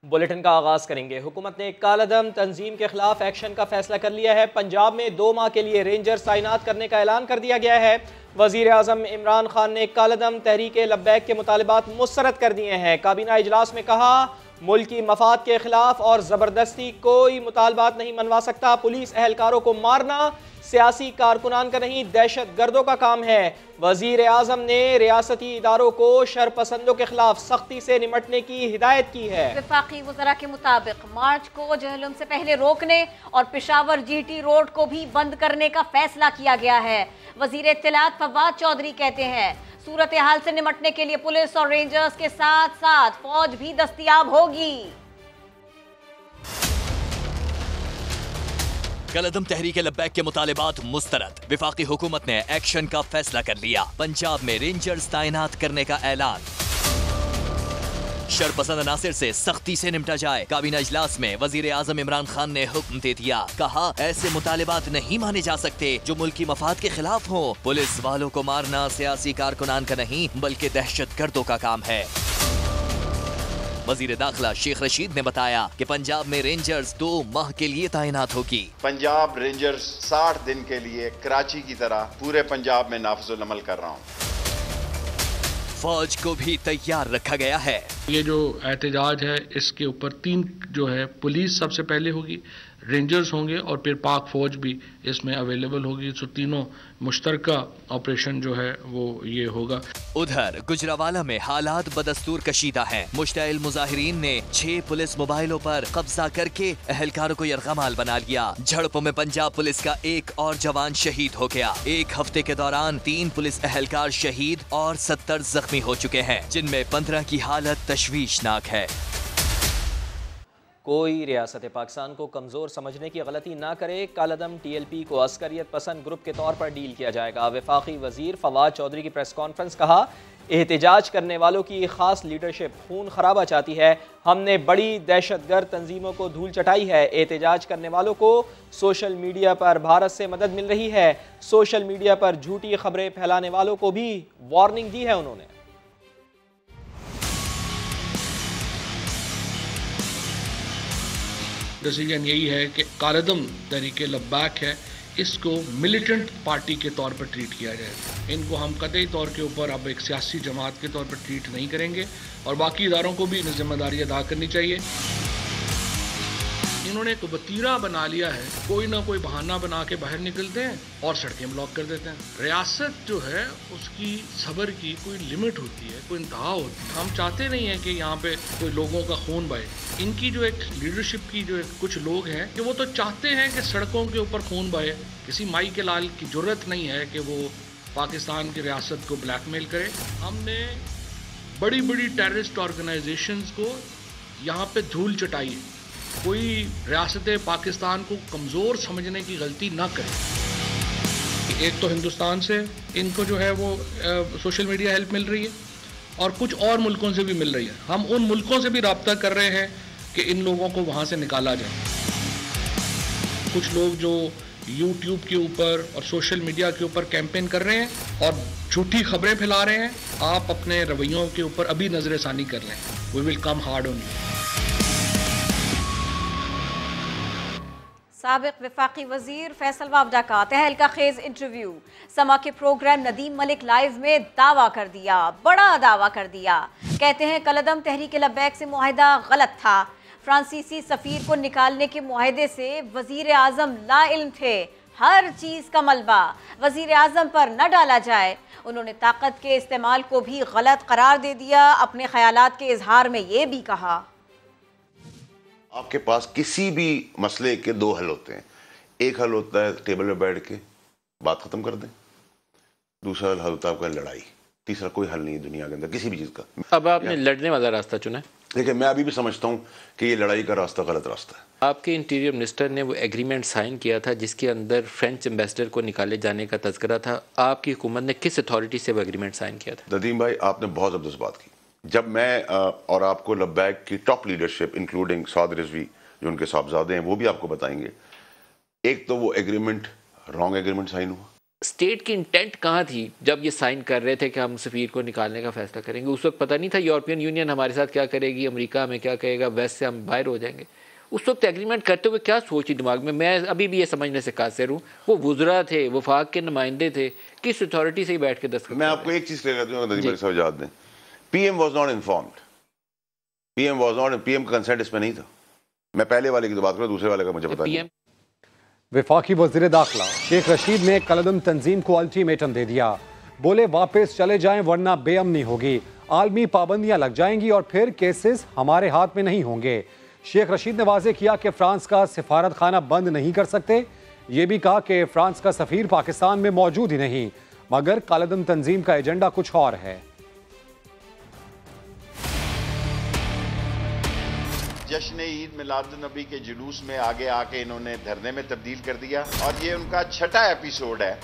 Bulletin का आगाज करेंगे। हुकूमत ने कालादम तंजीम के खिलाफ एक्शन का फैसला कर लिया है। पंजाब में 2 माह के लिए रेंजर्स तैनात करने का ऐलान कर दिया गया है। वजीर आजम इमरान खान ने कालादम तहरीक लब्बैक के मुतालबात मुस्तरद कर दिए हैं। काबीना इजलास में कहा, मुल्की मफाद के खिलाफ और ज़बरदस्ती कोई मुतालबात नहीं मनवा सकता। पुलिस एहलकारों को मारना सियासी कारकुनान का नहीं, दहशत गर्दों का काम है। वजीर आजम ने रियासती इदारों को शरपसंदों के खिलाफ सख्ती से निमटने की हिदायत की है। वफाकी वज़रा के मुताबिक मार्च को जहलुम से पहले रोकने और पेशावर GT रोड को भी बंद करने का फैसला किया गया है। वजीर इत्तलात फवाद चौधरी कहते हैं, सूरत हाल से निमटने के लिए पुलिस और रेंजर्स के साथ साथ फौज भी दस्तयाब होगी। कालादम तहरीक लब्बैक के मुतालिबात मुस्तरद। विफाकी हुकूमत ने एक्शन का फैसला कर लिया। पंजाब में रेंजर्स तैनात करने का ऐलान। शरपसंद अनासिर से सख्ती से निपटा जाए। काबीना इजलास में वजीर आजम इमरान खान ने हुक्म दे दिया। कहा, ऐसे मुतालिबात नहीं माने जा सकते जो मुल्की मफाद के खिलाफ हो। पुलिस वालों को मारना सियासी कारकुनान का नहीं बल्कि दहशत गर्दों का काम है। वजीर दाखिला शेख रशीद ने बताया कि पंजाब में रेंजर्स 2 माह के लिए तैनात होगी। पंजाब रेंजर्स 60 दिन के लिए कराची की तरह पूरे पंजाब में नाफिजुल अमल कर रहा हूँ। फौज को भी तैयार रखा गया है। ये जो एहतजाज है इसके ऊपर 3 जो है, पुलिस सबसे पहले होगी, रेंजर्स होंगे और फिर पाक फौज भी इसमें अवेलेबल होगी। तो तीनों मुश्तरका ऑपरेशन जो है वो ये होगा। उधर गुजरावाला में हालात बदस्तूर कशीदा हैं। मुश्ताइल मुजाहिरीन ने 6 पुलिस मोबाइलों पर कब्जा करके एहलकारों को यरगमाल बना लिया। झड़पों में पंजाब पुलिस का एक और जवान शहीद हो गया। 1 हफ्ते के दौरान 3 पुलिस एहलकार शहीद और 70 जख्मी हो चुके हैं, जिनमें 15 की हालत तशवीशनाक है। कोई रियासत पाकिस्तान को कमज़ोर समझने की गलती ना करे। कालादम TLP को अस्करियत पसंद ग्रुप के तौर पर डील किया जाएगा। वफाकी वजीर फवाद चौधरी की प्रेस कॉन्फ्रेंस। कहा, एहतजाज करने वालों की खास लीडरशिप खून खराबा चाहती है। हमने बड़ी दहशतगर्द तंजीमों को धूल चटाई है। एहतजाज करने वालों को सोशल मीडिया पर भारत से मदद मिल रही है। सोशल मीडिया पर झूठी खबरें फैलाने वालों को भी वार्निंग दी है उन्होंने। डिसीजन यही है कि कालादम तहरीक लब्बैक है, इसको मिलिटेंट पार्टी के तौर पर ट्रीट किया जाए। इनको हम कतई तौर के ऊपर अब एक सियासी जमात के तौर पर ट्रीट नहीं करेंगे और बाकी इदारों को भी जिम्मेदारी अदा करनी चाहिए। इन्होंने एक वतीरा बना लिया है, कोई ना कोई बहाना बना के बाहर निकलते हैं और सड़कें ब्लॉक कर देते हैं। रियासत जो है उसकी सब्र की कोई लिमिट होती है, कोई इंतहा होती है। हम चाहते नहीं है कि यहाँ पे कोई लोगों का खून बहे। इनकी जो एक लीडरशिप की जो कुछ लोग हैं कि वो तो चाहते हैं कि सड़कों के ऊपर खून बहे। किसी माई के लाल की जरूरत नहीं है कि वो पाकिस्तान की रियासत को ब्लैकमेल करे। हमने बड़ी बड़ी टेररिस्ट ऑर्गेनाइजेशंस को यहाँ पे धूल चटाई है। कोई रियासत पाकिस्तान को कमज़ोर समझने की गलती ना करे। एक तो हिंदुस्तान से इनको जो है वो सोशल मीडिया हेल्प मिल रही है और कुछ और मुल्कों से भी मिल रही है। हम उन मुल्कों से भी रब्ता कर रहे हैं कि इन लोगों को वहाँ से निकाला जाए। कुछ लोग जो YouTube के ऊपर और सोशल मीडिया के ऊपर कैंपेन कर रहे हैं और झूठी खबरें फैला रहे हैं, आप अपने रवैयों के ऊपर अभी नजरसानी कर लें। We will come hard on you. साबिक वफाकी वजीर फैसल वावडा का तहलका खेज इंटरव्यू। समा के प्रोग्राम नदीम मलिक लाइव में दावा कर दिया, बड़ा दावा कर दिया। कहते हैं कालादम तहरीक लब्बैक से मुआहिदा गलत था। फ्रांसीसी सफीर को निकालने के मुआहिदे से वजीर आजम लाइल्म थे। हर चीज़ का मलबा वजीर आजम पर न डाला जाए। उन्होंने ताकत के इस्तेमाल को भी गलत करार दे दिया। अपने ख्यालात के इजहार में ये भी कहा, आपके पास किसी भी मसले के 2 हल होते हैं। एक हल होता है टेबल पे बैठ के बात खत्म कर दें, दूसरा हल होता है आपका लड़ाई। तीसरा कोई हल नहीं है दुनिया के अंदर किसी भी चीज़ का। अब आपने लड़ने वाला रास्ता चुना है। देखिए, मैं अभी भी समझता हूँ कि ये लड़ाई का रास्ता गलत रास्ता है। आपके इंटीरियर मिनिस्टर ने वो एग्रीमेंट साइन किया था जिसके अंदर फ्रेंच एम्बेसडर को निकाले जाने का तज़किरा था। आपकी हुकूमत ने किस अथॉरिटी से वो एग्रीमेंट साइन किया था? नदीम भाई, आपने बहुत ज़बरदस्त बात की। जब मैं और आपको लब्बैक की टॉप लीडरशिप इंक्लूडिंग साद रिजवी जो उनके साहबजादे हैं वो भी आपको बताएंगे, एक तो वो एग्रीमेंट रॉन्ग एग्रीमेंट साइन हुआ, स्टेट की इंटेंट कहाँ थी जब ये साइन कर रहे थे कि हम सफ़ीर को निकालने का फैसला करेंगे? उस वक्त पता नहीं था यूरोपियन यूनियन हमारे साथ क्या करेगी, अमेरिका हमें क्या कहेगा, वेस्ट से हम बाहर हो जाएंगे। उस वक्त एग्रीमेंट करते हुए क्या सोची दिमाग में? मैं अभी भी ये समझने से कासिर हूँ। वो वुज़रा थे, वफाक के नुमाइंदे थे, किस अथॉरिटी से ही बैठ के दस्तखत? मैं आपको एक चीज़ क्लियर करता हूँ, याद दें, PM was not informed. PM का कंसेंट इसमें नहीं था। मैं पहले वाले की तो बात करूँ, दूसरे वाले का मुझे पता नहीं। वफाकी वज़ीर दाखिला शेख रशीद ने कलदम तंजीम को अल्टीमेटम दे दिया। बोले वापस चले जाएं वरना बेअमनी होगी, आलमी पाबंदियां लग जाएंगी और फिर केसेस हमारे हाथ में नहीं होंगे। शेख रशीद ने वाजे किया कि फ्रांस का सिफारत खाना बंद नहीं कर सकते। ये भी कहा कि फ्रांस का सफीर पाकिस्तान में मौजूद ही नहीं, मगर कलदम तंजीम का एजेंडा कुछ और है। जश्न ईद मिलादुन्नबी के जुलूस में आगे आके इन्होंने धरने में तब्दील कर दिया और ये उनका छठा एपिसोड है।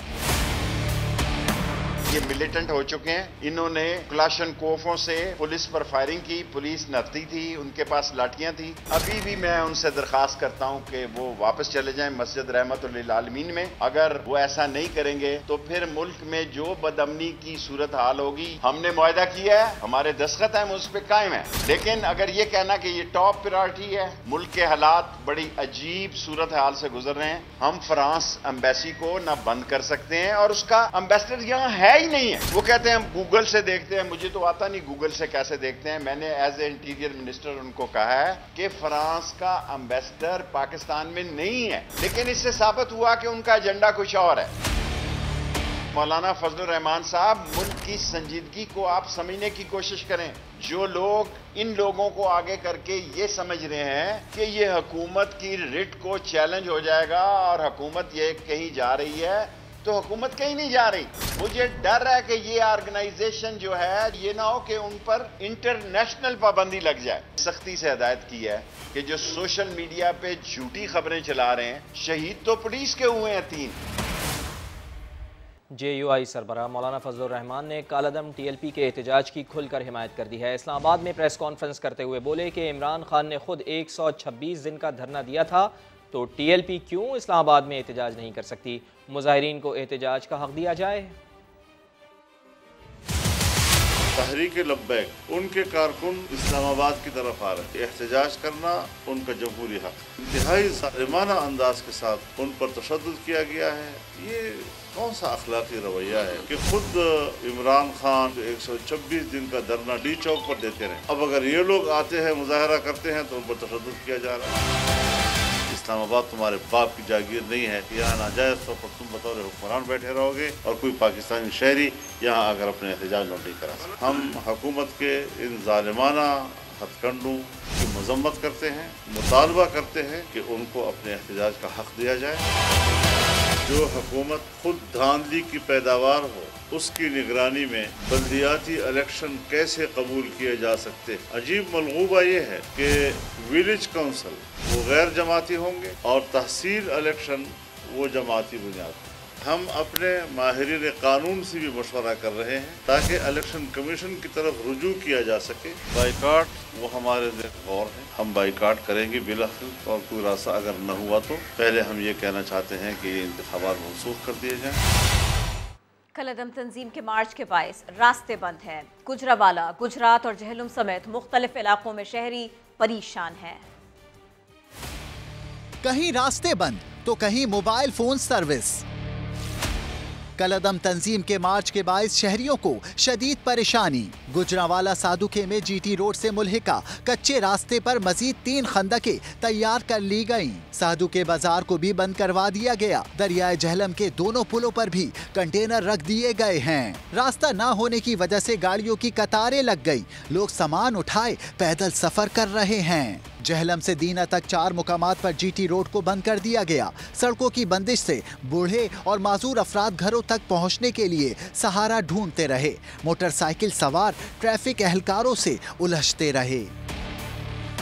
ये मिलिटेंट हो चुके हैं। इन्होंने क्लाशनकोफों से पुलिस पर फायरिंग की, पुलिस नत्ती थी, उनके पास लाठियां थी। अभी भी मैं उनसे दरखास्त करता हूं कि वो वापस चले जाएं मस्जिद रहमतुल आलमीन में। अगर वो ऐसा नहीं करेंगे तो फिर मुल्क में जो बदअमनी की सूरत हाल होगी, हमने मुआहदा किया है, हमारे दस्तखत हैं, उस पर कायम है। लेकिन अगर ये कहना कि ये टॉप प्रायोरिटी है, मुल्क के हालात बड़ी अजीब सूरत हाल से गुजर रहे हैं, हम फ्रांस एम्बेसी को ना बंद कर सकते हैं और उसका एम्बेसडर यहाँ है ही नहीं है। वो कहते हैं हम गूगल से देखते हैं, मुझे तो आता नहीं गूगल से कैसे देखते हैं। मैंने एज ए इंटीरियर मिनिस्टर उनको कहा है कि फ्रांस का एम्बेसडर पाकिस्तान में नहीं है, लेकिन इससे साबित हुआ कि उनका एजेंडा कुछ और है। मौलाना फजलुर रहमान साहब, मुल्क की संजीदगी को आप समझने की कोशिश करें। जो लोग इन लोगों को आगे करके ये समझ रहे हैं कि ये हुकूमत की रिट को चैलेंज हो जाएगा और हुकूमत ये कहीं जा रही है, तो हुकूमत कहीं नहीं जा रही। मुझे डर है कि ये ऑर्गेनाइजेशन जो है, ये ना हो कि उन पर इंटरनेशनल पाबंदी लग जाए। सख्ती से हिदायत की है कि जो सोशल मीडिया पे झूठी खबरें चला रहे हैं, शहीद तो पुलिस के हुए हैं 3। JUI सरबराह मौलाना फजलुर रहमान ने कालादम TLP के एहतजाज की खुलकर हिमायत कर दी है। इस्लामाबाद में प्रेस कॉन्फ्रेंस करते हुए बोले कि इमरान खान ने खुद 126 दिन का धरना दिया था, तो TLP क्यों इस्लामाबाद में एहतजाज नहीं कर सकती? मुजाहिरीन को एहतजाज का हक दिया जाए। तहरीक लब्बैक उनके कारकुन इस्लामाबाद की तरफ आ रहे, एहतजाज करना उनका जमहूरी हक। इंतहाई ज़ालिमाना अंदाज के साथ उन पर तशद्दुद किया गया है। ये कौन सा अखलाकी रवैया है कि खुद इमरान खान 126 दिन का धरना डी चौक पर देते रहे, अब अगर ये लोग आते हैं मुजाहरा करते हैं तो उन पर तशद्दुद किया जा रहा है। इस्लामाबाद तुम्हारे बाप की जागीर नहीं है, यहाँ नाजायज़ तौर पर तुम बतौर हुक्मरान बैठे रहोगे और कोई पाकिस्तानी शहरी यहाँ आकर अपने एहतजाज नहीं करा सकते। हम हुकूमत के इन ज़ालिमाना हथकंडों की मजम्मत करते हैं, मुतालबा करते हैं कि उनको अपने एहतजाज का हक दिया जाए। जो हुकूमत खुद धांधली की पैदावार हो, उसकी निगरानी में बल्दियाती इलेक्शन कैसे कबूल किए जा सकते? अजीब मलगूबा ये है कि विलेज काउंसिल वो गैर जमाती होंगे और तहसील इलेक्शन वो जमाती बुनियाद। हम अपने माहिरीन कानून से भी मशवरा कर रहे हैं ताकि इलेक्शन कमीशन की तरफ रुजू किया जा सके। बाइकाट वो हमारे गौर है, हम बाइकाट करेंगे बिलाखिर, और कोई रास्ता अगर न हुआ तो पहले हम ये कहना चाहते हैं कि ये इंतखाबात मनसूख कर दिए जाएं। कलदम तंजीम के मार्च के बायस रास्ते बंद हैं। गुजरावाला, गुजरात और जहलुम समेत मुख्तलिफ इलाकों में शहरी परेशान हैं। कहीं रास्ते बंद तो कहीं मोबाइल फोन सर्विस। कलदम तंजीम के मार्च के बायस शहरियों को शदीद परेशानी। गुजरावाला सादुके में GT रोड से मुल्हिका कच्चे रास्ते पर मजीद 3 खंदकें तैयार कर ली गईं। सादुके बाजार को भी बंद करवा दिया गया। दरियाए जहलम के दोनों पुलों पर भी कंटेनर रख दिए गए हैं। रास्ता न होने की वजह से गाड़ियों की कतारें लग गई। लोग सामान उठाए पैदल सफर कर रहे हैं। जहलम से दीना तक 4 मुकामात पर GT रोड को बंद कर दिया गया। सड़कों की बंदिश से बूढ़े और माजूर अफराद घरों तक पहुंचने के लिए सहारा ढूंढते रहे। मोटरसाइकिल सवार ट्रैफिक एहलकारों से उलझते रहे।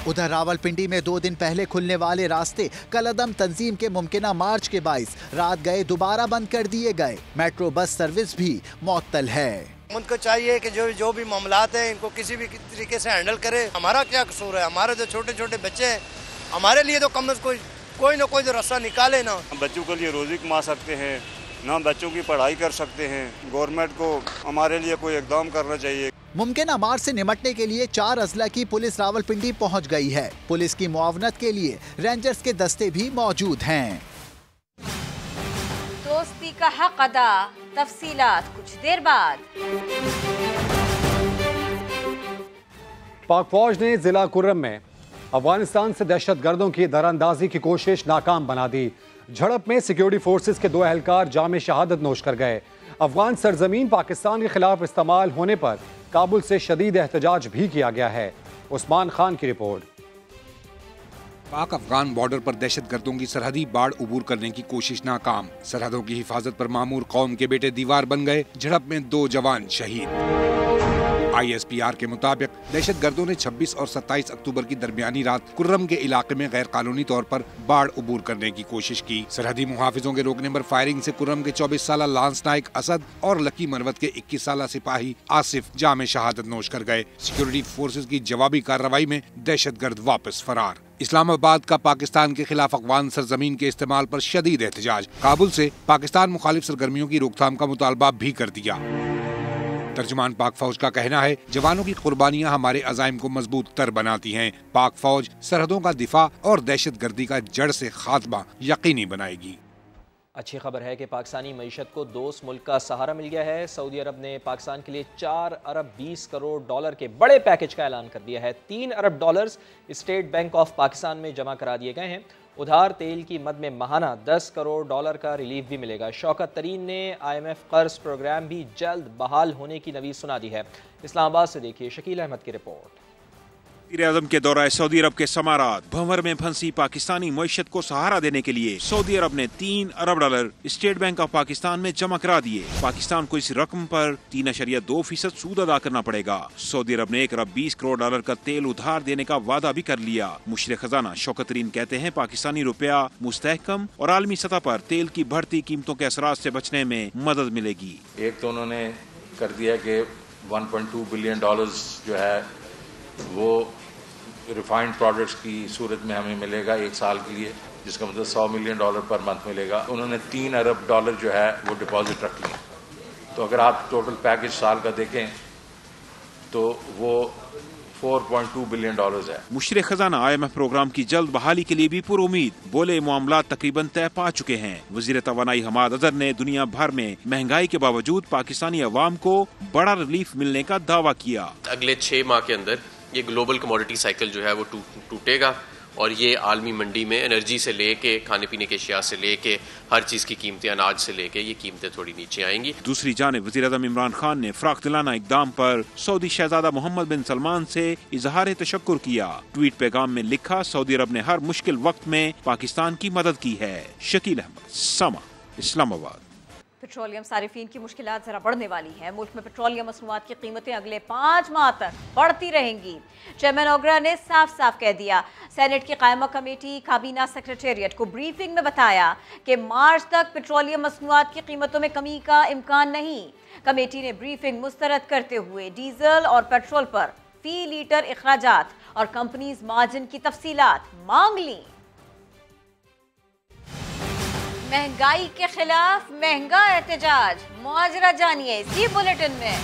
उधर रावलपिंडी में 2 दिन पहले खुलने वाले रास्ते कलदम तंजीम के मुमकिना मार्च के बायस रात गए दोबारा बंद कर दिए गए। मेट्रो बस सर्विस भी मुअत्तल है। उनको चाहिए कि जो भी मामलात हैं इनको किसी भी तरीके से हैंडल करे। हमारा क्या कसूर है? हमारे जो छोटे छोटे बच्चे हैं, हमारे लिए तो कम से कोई ना कोई तो रास्ता निकाले ना। हम बच्चों के लिए रोजी कमा सकते हैं, ना बच्चों की पढ़ाई कर सकते हैं। गवर्नमेंट को हमारे लिए कोई इक़दाम करना चाहिए। मुमकिन मार से निपटने के लिए 4 अजला की पुलिस रावलपिंडी पहुंच गई है। पुलिस की मुआवनत के लिए रेंजर्स के दस्ते भी मौजूद हैं। दोस्ती का हक अदा, तफसीलात कुछ देर बाद। पाक फौज ने जिला कुर्रम में अफगानिस्तान से दहशतगर्दों की दरअंदाजी की कोशिश नाकाम बना दी। झड़प में सिक्योरिटी फोर्सेस के 2 एहलकार जामे शहादत नोश कर गए। अफगान सरजमीन पाकिस्तान के खिलाफ इस्तेमाल होने पर काबुल से शदीद एहतजाज भी किया गया है। उस्मान खान की रिपोर्ट। पाक अफगान बॉर्डर पर दहशतगर्दों की सरहदी बाढ़ उबूर करने की कोशिश नाकाम। सरहदों की हिफाजत पर मामूर कौम के बेटे दीवार बन गए। झड़प में 2 जवान शहीद। ISPR के मुताबिक दहशतगर्दों ने 26 और 27 अक्टूबर की दरमियानी रात कुर्रम के इलाके में गैर कानूनी तौर पर बाढ़ उबूर करने की कोशिश की। सरहदी मुहाफिजों के रोकने पर फायरिंग से कुर्रम के 24 साला लांस नाइक असद और लकी मरवत के 21 साला सिपाही आसिफ जामे शहादत नोश कर गए। सिक्योरिटी फोर्सेज की जवाबी कार्रवाई में दहशतगर्द वापस फरार। इस्लामाबाद का पाकिस्तान के खिलाफ अफगान सरजमीन के इस्तेमाल पर शदीद एहतजाज। काबुल से पाकिस्तान मुखालिफ सरगर्मियों की रोकथाम का मुतालबा भी कर दिया। तर्जुमान पाक फौज का कहना है, जवानों की कुर्बानियां हमारे अज़ाइम को मजबूत तर बनाती हैं। पाक फौज सरहदों का दिफा और दहशतगर्दी का जड़ से खात्मा यकीनी बनाएगी। अच्छी खबर है कि पाकिस्तानी मईशत को दोस्त मुल्क का सहारा मिल गया है। सऊदी अरब ने पाकिस्तान के लिए 4 अरब 20 करोड़ डॉलर के बड़े पैकेज का ऐलान कर दिया है। 3 अरब dollars state bank of Pakistan में जमा करा दिए गए हैं। उधार तेल की मद में माहाना 10 करोड़ डॉलर का रिलीफ भी मिलेगा। शौकत तरीन ने IMF कर्ज प्रोग्राम भी जल्द बहाल होने की नवीद सुना दी है। इस्लामाबाद से देखिए शकील अहमद की रिपोर्ट। वज़ीर-ए-आज़म के दौरा सऊदी अरब के समारात। भंवर में फंसी पाकिस्तानी मईशत को सहारा देने के लिए सऊदी अरब ने 3 अरब dollar state bank of Pakistan में जमा करा दिए। पाकिस्तान को इस रकम पर 3.2% सूद अदा करना पड़ेगा। सऊदी अरब ने 1 अरब 20 करोड़ डॉलर का तेल उधार देने का वादा भी कर लिया। मुशीर खजाना शौकत तरीन कहते हैं, पाकिस्तानी रुपया मुस्तहकम और आलमी सतह पर तेल की बढ़ती कीमतों के असरात से बचने में मदद मिलेगी। एक तो उन्होंने कर दिया कि 1.2 बिलियन डॉलर्स जो है वो रिफाइंड प्रोडक्ट्स की सूरत में हमें मिलेगा 1 साल के लिए, जिसका मतलब 100 मिलियन डॉलर पर मंथ मिलेगा। उन्होंने 3 अरब डॉलर जो है वो डिपॉजिट रख लिए। तो अगर आप टोटल पैकेज साल का देखें तो वो 4.2 बिलियन डॉलर्स है। मुशीर खजाना IMF प्रोग्राम की जल्द बहाली के लिए भी पुरुमीद। बोले मामला तकरीबन तय पा चुके हैं। वजीर तवानाई हमाद अजहर ने दुनिया भर में महंगाई के बावजूद पाकिस्तानी अवाम को बड़ा रिलीफ मिलने का दावा किया। अगले 6 माह के अंदर ये ग्लोबल कमोडिटी साइकिल जो है वो टूटेगा और ये आलमी मंडी में एनर्जी से लेके खाने पीने के अशिया से लेके हर चीज़ की कीमतें, अनाज से लेके ये कीमतें थोड़ी नीचे आएंगी। दूसरी जानिब वज़ीर-ए-आज़म इमरान खान ने फराख दिलाना इक़दाम पर सऊदी शहजादा मोहम्मद बिन सलमान से इजहार तशक्कुर किया। ट्वीट पैगाम में लिखा, सऊदी अरब ने हर मुश्किल वक्त में पाकिस्तान की मदद की है। शकील अहमद, समा, इस्लामाबाद। पेट्रोलियम सारिफीन की मुश्किलात जरा बढ़ने वाली है। मुल्क में पेट्रोलियम मसनूआत की कीमतें अगले 5 माह तक बढ़ती रहेंगी। चेयरमैन ओगरा ने साफ साफ कह दिया। सेनेट की कायमा कमेटी काबीना सेक्रेटेरिएट को ब्रीफिंग में बताया कि मार्च तक पेट्रोलियम मसनूआत की कीमतों में कमी का इम्कान नहीं। कमेटी ने ब्रीफिंग मुस्तरद करते हुए डीजल और पेट्रोल पर फी लीटर अखराजात और कंपनीज मार्जिन की तफसीलात मांग ली। महंगाई के खिलाफ महंगा एहतजाज, मुआजरा जानिए इसी बुलेटिन में।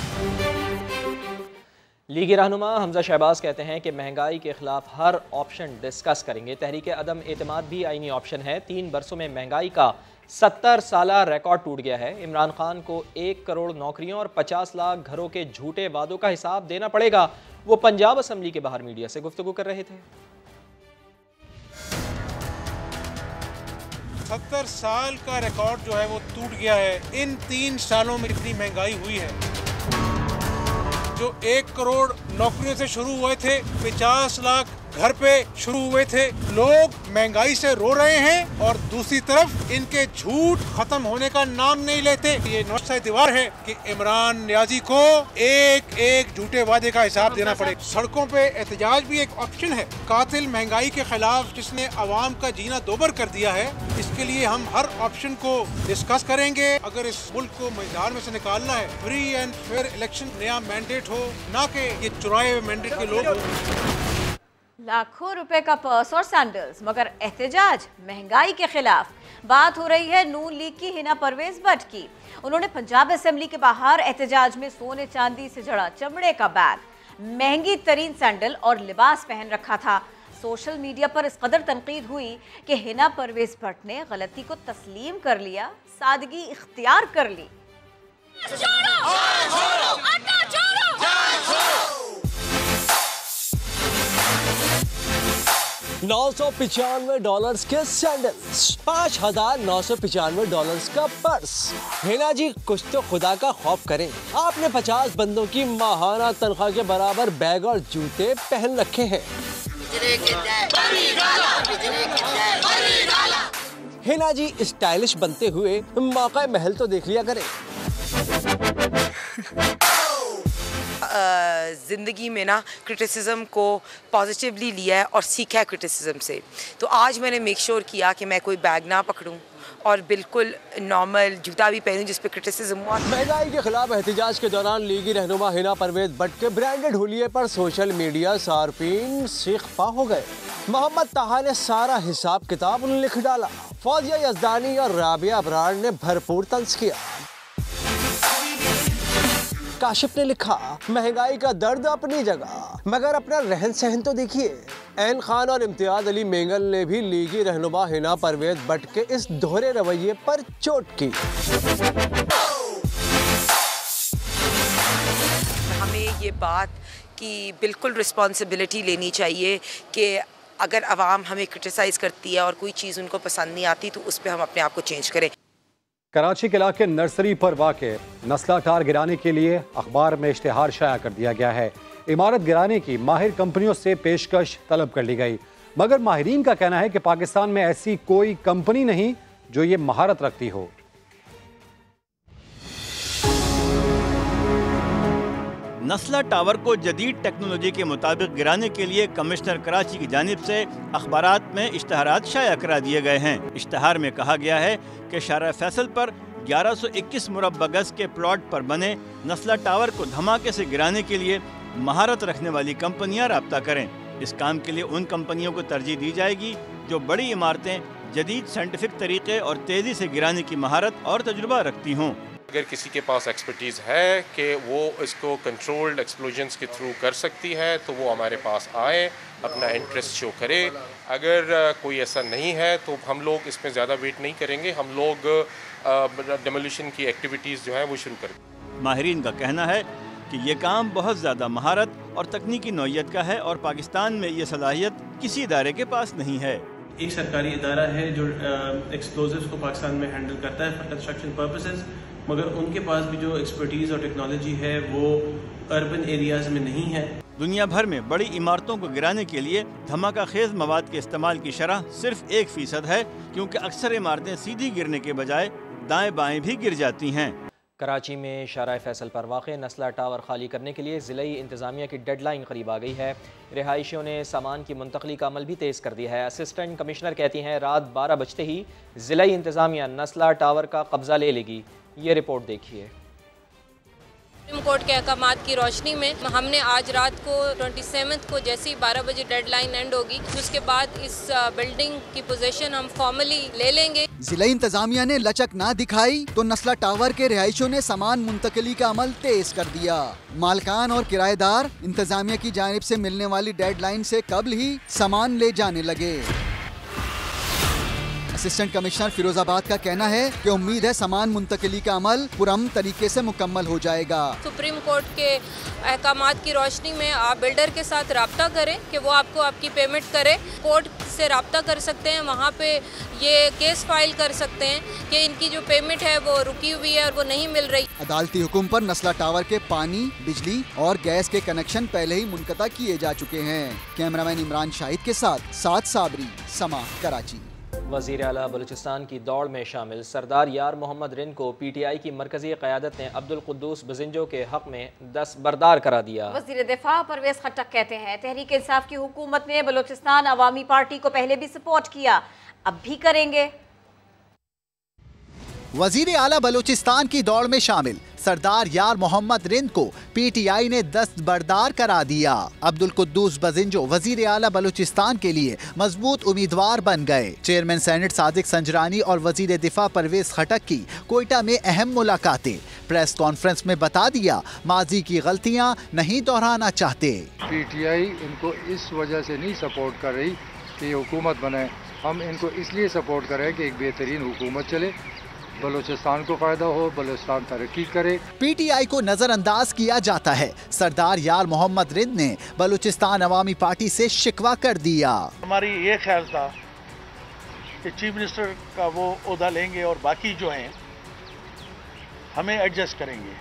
लीगी रहनुमा हमजा शहबाज कहते हैं कि महंगाई के खिलाफ हर ऑप्शन डिस्कस करेंगे। तहरीक अदम एतमाद भी आईनी ऑप्शन है। 3 बरसों में महंगाई का 70 साला रिकॉर्ड टूट गया है। इमरान खान को 1 करोड़ नौकरियों और 50 लाख घरों के झूठे वादों का हिसाब देना पड़ेगा। वो पंजाब असम्बली के बाहर मीडिया से गुफ्तगू कर रहे थे। 70 साल का रिकॉर्ड जो है वो टूट गया है। इन 3 सालों में इतनी महंगाई हुई है। जो 1 करोड़ नौकरियों से शुरू हुए थे, 50 लाख घर पे शुरू हुए थे। लोग महंगाई से रो रहे हैं और दूसरी तरफ इनके झूठ खत्म होने का नाम नहीं लेते। ये नौसा दीवार है कि इमरान नियाजी को एक एक झूठे वादे का हिसाब देना पड़े। सड़कों पे एहतजाज भी एक ऑप्शन है। कातिल महंगाई के खिलाफ जिसने अवाम का जीना दोबर कर दिया है, इसके लिए हम हर ऑप्शन को डिस्कस करेंगे। अगर इस मुल्क को मैदान में से निकालना है, फ्री एंड फेयर इलेक्शन नया मैंडेट हो, ना कि ये चुराए हुए मैंडेट के लोग हो। लाखों रुपए का पर्स और सैंडल्स, मगर एहतजाज महंगाई के खिलाफ। बात हो रही है नून लीग की हिना परवेज भट्ट की। उन्होंने पंजाब असेंबली के बाहर एहतजाज में सोने चांदी से जड़ा चमड़े का बैग, महंगी तरीन सैंडल और लिबास पहन रखा था। सोशल मीडिया पर इस कदर तनकीद हुई कि हिना परवेज भट्ट ने गलती को तस्लीम कर लिया, सादगी इख्तियार कर ली। 995 डॉलर्स के सैंडल्स, 5,995 डॉलर्स का पर्स। हिना जी कुछ तो खुदा का खौफ करें, आपने 50 बंदों की माहाना तनख्वाह के बराबर बैग और जूते पहन रखे हैं। हिना जी स्टाइलिश बनते हुए मौका महल तो देख लिया करें। ज़िंदगी में ना क्रिटिसिज्म को पॉजिटिवली लिया है और सीखा है क्रिटिसिज्म से। तो आज मैंने मेक श्योर किया कि मैं कोई बैग ना पकड़ूं और बिल्कुल नॉर्मल जूता भी पहनूं जिस पे क्रिटिसिज्म हुआ। महंगाई के खिलाफ एहतजाज के दौरान लीगी रहनुमा हिना परवेज भट्ट के ब्रांडेड हुलिये पर सोशल मीडिया सार्फिन सीखपा हो गए। मोहम्मद ताहा ने सारा हिसाब किताब लिख डाला। फौजिया यजदानी और राबिया अबरार ने भरपूर तंज किया। काशिफ ने लिखा, महंगाई का दर्द अपनी जगह, मगर अपना रहन सहन तो देखिए। ऐन खान और इम्तियाज अली मेंगल ने भी लीगी रहनुमा हिना परवेज भट्ट के इस दोहरे रवैये पर चोट की। हमें ये बात की बिल्कुल रिस्पॉन्सिबिलिटी लेनी चाहिए कि अगर आवाम हमें क्रिटिसाइज़ करती है और कोई चीज़ उनको पसंद नहीं आती तो उस पर हम अपने आप को चेंज करें। कराची के इलाके नर्सरी पर वाक़े नस्ला टार गिराने के लिए अखबार में इश्तिहार शाया कर दिया गया है। इमारत गिराने की माहिर कंपनियों से पेशकश तलब कर ली गई, मगर माहिरीन का कहना है कि पाकिस्तान में ऐसी कोई कंपनी नहीं जो ये महारत रखती हो। नस्ला टावर को जदीद टेक्नोलॉजी के मुताबिक गिराने के लिए कमिश्नर कराची की जानिब से अखबारात में इश्तहारात शाया करा दिए गए हैं। इश्तहार में कहा गया है कि शारा फैसल पर 1121 मुरब्बा गज के प्लॉट पर बने नस्ला टावर को धमाके से गिराने के लिए महारत रखने वाली कंपनियां राब्ता करें। इस काम के लिए उन कंपनियों को तरजीह दी जाएगी जो बड़ी इमारतें जदीद साइंटिफिक तरीके और तेज़ी से गिराने की महारत और तजुर्बा रखती हों। अगर किसी के पास एक्सपर्टीज़ है कि वो इसको कंट्रोल्ड एक्सप्लोजन्स के थ्रू कर सकती है तो वो हमारे पास आए, अपना इंटरेस्ट शो करे। अगर कोई ऐसा नहीं है तो हम लोग इसमें ज़्यादा वेट नहीं करेंगे, हम लोग डेमोलिशन की एक्टिविटीज़ जो हैं वो शुरू कर देंगे। माहिरीन का कहना है कि ये काम बहुत ज़्यादा महारत और तकनीकी नौइयत का है और पाकिस्तान में ये सलाहियत किसी इदारे के पास नहीं है। एक सरकारी इदारा है जो एक्सप्लोजिव्स को पाकिस्तान में हैंडल करता है फॉर कंस्ट्रक्शन पर्पसेस, मगर उनके पास भी जो एक्सपर्टीज़ और टेक्नोलॉजी है वो अर्बन एरियाज़ में नहीं है। दुनिया भर में बड़ी इमारतों को गिराने के लिए धमाका खेज मवाद के इस्तेमाल की शरह सिर्फ 1% है, क्योंकि अक्सर इमारतें सीधी गिरने के बजाय दाएं बाएं भी गिर जाती हैं। कराची में शारा फैसल पर वाक़े नस्ला टावर खाली करने के लिए ज़िलाई इंतज़ामिया की डेडलाइन करीब आ गई है। रिहायशियों ने सामान की मुंतकली का अमल भी तेज़ कर दिया है। असिस्टेंट कमिश्नर कहती हैं रात 12 बजते ही ज़िलाई इंतज़ामिया नस्ला टावर का कब्ज़ा ले लेगी। ये रिपोर्ट देखिए। सुप्रीम कोर्ट के अहकामात की रोशनी में हमने आज रात को 27 को जैसे ही 12 बजे डेडलाइन एंड होगी उसके बाद इस बिल्डिंग की पोजीशन हम फॉर्मली ले लेंगे। जिला इंतजामिया ने लचक ना दिखाई तो नस्ला टावर के रिहायशियों ने सामान मुंतकली का अमल तेज कर दिया। मालकान और किराएदार इंतजामिया की जानिब से मिलने वाली डेडलाइन से कबल ही सामान ले जाने लगे। असिस्टेंट कमिश्नर फिरोजाबाद का कहना है कि उम्मीद है सामान मुंतकली का अमल पुरअमन तरीके से मुकम्मल हो जाएगा। सुप्रीम कोर्ट के अहकामात की रोशनी में आप बिल्डर के साथ राब्ता करें कि वो आपको आपकी पेमेंट करे। कोर्ट से राब्ता कर सकते हैं, वहाँ पे ये केस फाइल कर सकते हैं कि इनकी जो पेमेंट है वो रुकी हुई है और वो नहीं मिल रही। अदालती हुक्म पर नस्ला टावर के पानी, बिजली और गैस के कनेक्शन पहले ही मुनक़ता किए जा चुके हैं। कैमरामैन इमरान शाहिद के साथ साद साबरी, समा, कराची। वज़ीर आला बलूचिस्तान की दौड़ में शामिल सरदार यार मोहम्मद रिन को PTI की मरकजी क़यादत ने अब्दुल कुद्दूस बजिंजो के हक में दस्तबरदार करा दिया। वज़ीर दिफा परवेज खट्टक कहते हैं तहरीक इंसाफ की हुकूमत ने बलूचिस्तान अवामी पार्टी को पहले भी सपोर्ट किया, अब भी करेंगे। वज़ीर आला बलूचिस्तान की दौड़ में शामिल सरदार यार मोहम्मद रिंद को PTI ने दस्तबरदार करा दिया। अब्दुल कुद्दूस बजिंजो वजीर आला बलूचिस्तान के लिए मजबूत उम्मीदवार बन गए। चेयरमैन सेनेट सादिक संजरानी और वजीर दिफा परवेज खटक की कोयटा में अहम मुलाकातें। प्रेस कॉन्फ्रेंस में बता दिया माजी की गलतियां नहीं दोहराना चाहते। PTI इनको इस वजह से नहीं सपोर्ट कर रही कि हुकूमत बने, हम इनको इसलिए सपोर्ट कर रहे हैं कि एक बेहतरीन हुकूमत चले, बलूचिस्तान को फायदा हो, बलूचिस्तान तरक्की करे। PTI को नजरअंदाज किया जाता है। सरदार यार मोहम्मद रिंद ने बलूचिस्तान अवामी पार्टी से शिकवा कर दिया। हमारी ये ख्याल था कि चीफ मिनिस्टर का वो ओहदा लेंगे और बाकी जो हैं हमें एडजस्ट करेंगे,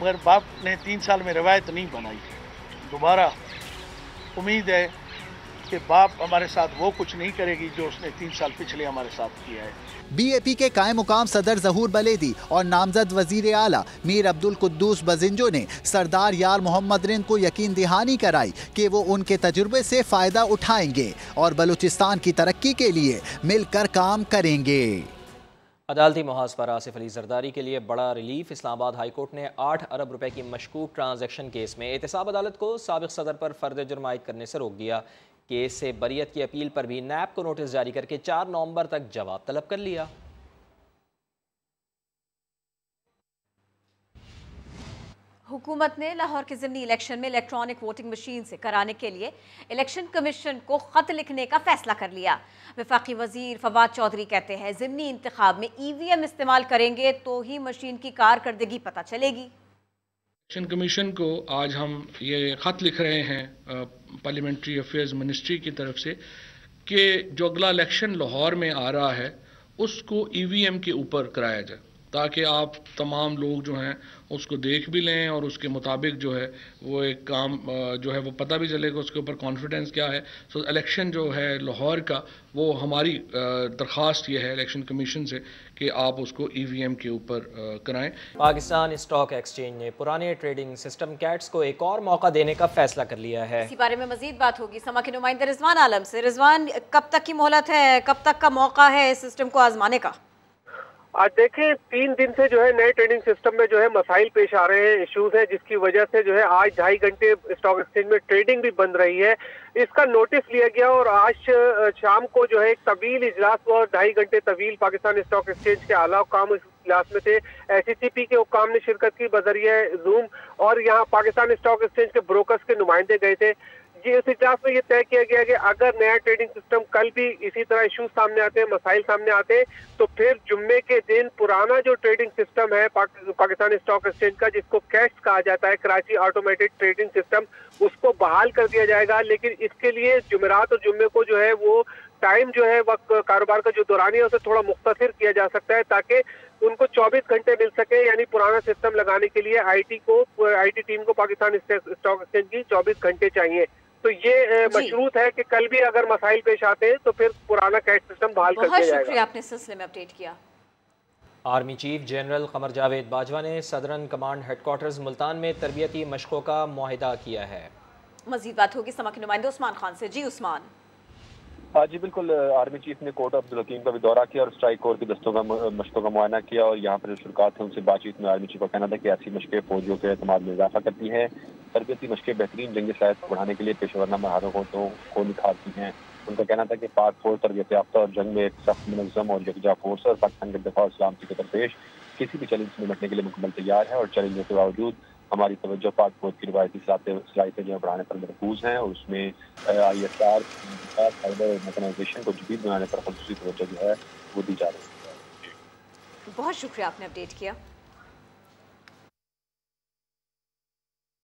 मगर बाप ने 3 साल में रवायत नहीं बनाई। दोबारा उम्मीद है कि बाप हमारे साथ वो कुछ नहीं करेगी जो उसने 3 साल पिछले हमारे साथ किया है। BAP के कायम मुकाम सदर जहूर बलेदी और नामजद वजीर आला मीर अब्दुल कुद्दूस बजिंजो ने सरदार यार मोहम्मद रिंद को यकीन दहानी कराई कि वो उनके तजुर्बे से फायदा उठाएंगे और बलूचिस्तान की तरक्की के लिए मिलकर काम करेंगे। अदालती मुहाज पर आसिफ अली जरदारी के लिए बड़ा रिलीफ। इस्लामाबाद हाई कोर्ट ने 8 अरब रुपए की मशकूक ट्रांजैक्शन केस में एहतसाब अदालत को साबिक सदर पर फर्द जुर्म आयद करने से रोक दिया। केस से बरियत की अपील पर भी नैब को नोटिस जारी करके 4 नवंबर तक जवाब तलब कर लिया। हुकूमत ने लाहौर के ज़िमनी इलेक्शन में इलेक्ट्रॉनिक वोटिंग मशीन से कराने के लिए इलेक्शन कमीशन को खत लिखने का फैसला कर लिया। वफाकी वजीर फवाद चौधरी कहते हैं ज़िमनी इंतखाब में EVM इस्तेमाल करेंगे तो ही मशीन की कारकर्दगी पता चलेगी। इलेक्शन कमीशन को आज हम ये खत लिख रहे हैं पार्लियामेंट्री अफेयर्स मिनिस्ट्री की तरफ से कि जो अगला इलेक्शन लाहौर में आ रहा है उसको EVM के ऊपर कराया जाए, ताकि आप तमाम लोग जो हैं उसको देख भी लें और उसके मुताबिक जो है वो एक काम जो है वो पता भी चलेगा उसके ऊपर कॉन्फिडेंस क्या है। सो इलेक्शन जो है लाहौर का वो हमारी दरख्वास्त ये है इलेक्शन कमीशन से कि आप उसको EVM के ऊपर कराएं। पाकिस्तान स्टॉक एक्सचेंज ने पुराने ट्रेडिंग सिस्टम कैट्स को एक और मौका देने का फैसला कर लिया है। इसी बारे में मजीद बात होगी समा के नुमाइंदे रिजवान आलम से। रिजवान, कब तक की मोहलत है, कब तक का मौका है इस सिस्टम को आजमाने का? आज देखें 3 दिन से जो है नए ट्रेडिंग सिस्टम में जो है मसाइल पेश आ रहे हैं, इश्यूज हैं, जिसकी वजह से जो है आज 2.5 घंटे स्टॉक एक्सचेंज में ट्रेडिंग भी बंद रही है। इसका नोटिस लिया गया और आज शाम को जो है एक तवील इजलास हुआ और 2.5 घंटे तवील पाकिस्तान स्टॉक एक्सचेंज के आला हुकाम इस इजलास में थे। SECP के हुकाम ने शिरकत की बजरिए जूम और यहाँ पाकिस्तान स्टॉक एक्सचेंज के ब्रोकर्स के नुमाइंदे गए थे। इस इजलास में ये तय किया गया कि अगर नया ट्रेडिंग सिस्टम कल भी इसी तरह इश्यूज सामने आते हैं, मसाइल सामने आते हैं, तो फिर जुम्मे के दिन पुराना जो ट्रेडिंग सिस्टम है पाकिस्तान स्टॉक एक्सचेंज का, जिसको कैट्स कहा जाता है, कराची ऑटोमेटेड ट्रेडिंग सिस्टम, उसको बहाल कर दिया जाएगा। लेकिन इसके लिए जुमेरात और जुम्मे को जो है वो टाइम जो है वक्त कारोबार का जो दौरानी है उसे थोड़ा मुख्तसर किया जा सकता है ताकि उनको 24 घंटे मिल सके। यानी पुराना सिस्टम लगाने के लिए IT टीम को पाकिस्तान स्टॉक एक्सचेंज की 24 घंटे चाहिए। तो ये मशरूत है कि कल भी अगर मसाइल पेश आते हैं तो फिर पुराना कैट सिस्टम बहाल कर दिया जाएगा। बहुत शुक्रिया, आपने इस सिलसिले में अपडेट किया। Army chief general Qamar Javed Bajwa ने सदरन कमांड हेडक्वार्टर्स मुल्तान में तरबियती मशकों का मुआहिदा किया है। मजीद बात होगी समा के नुमाइंदे उस्मान खान से। जी उस्मान। जी बिल्कुल, आर्मी चीफ ने कोर्ट अब्दुल हकीम का भी दौरा किया और स्ट्राइक कोर के दस्तों का मशकों का मुआयना किया और यहाँ पर जो शुरुआत है उनसे बातचीत में आर्मी चीफ का कहना था कि ऐसी मशकें फौजियों के एतमाद में इजाफा करती हैं। तरबियती मशकें बेहतरीन जंगी सलाहियत को बढ़ाने के लिए पेशेवराना महारतों को निखारती हैं। उनका कहना था कि पाक फौज तरबियत याफ्ता और जंग में एक सख्त मुनज़्ज़म और यकजा फोर्स और पाकिस्तान के दफा और सलामती के दरपेश किसी भी चैलेंज से निपटने के लिए मुकम्मल तैयार है और चैलेंजों के बावजूद हमारी तवज्जो पाक फौज की रिवायती सलाहियतें जो बढ़ाने पर मरकूज हैं और उसमें ISR मैकेनाइजेशन को जदीद बनाने पर ख़ुसूसी तवज्जो जो है वो दी जा रही है। बहुत शुक्रिया, आपने अपडेट किया।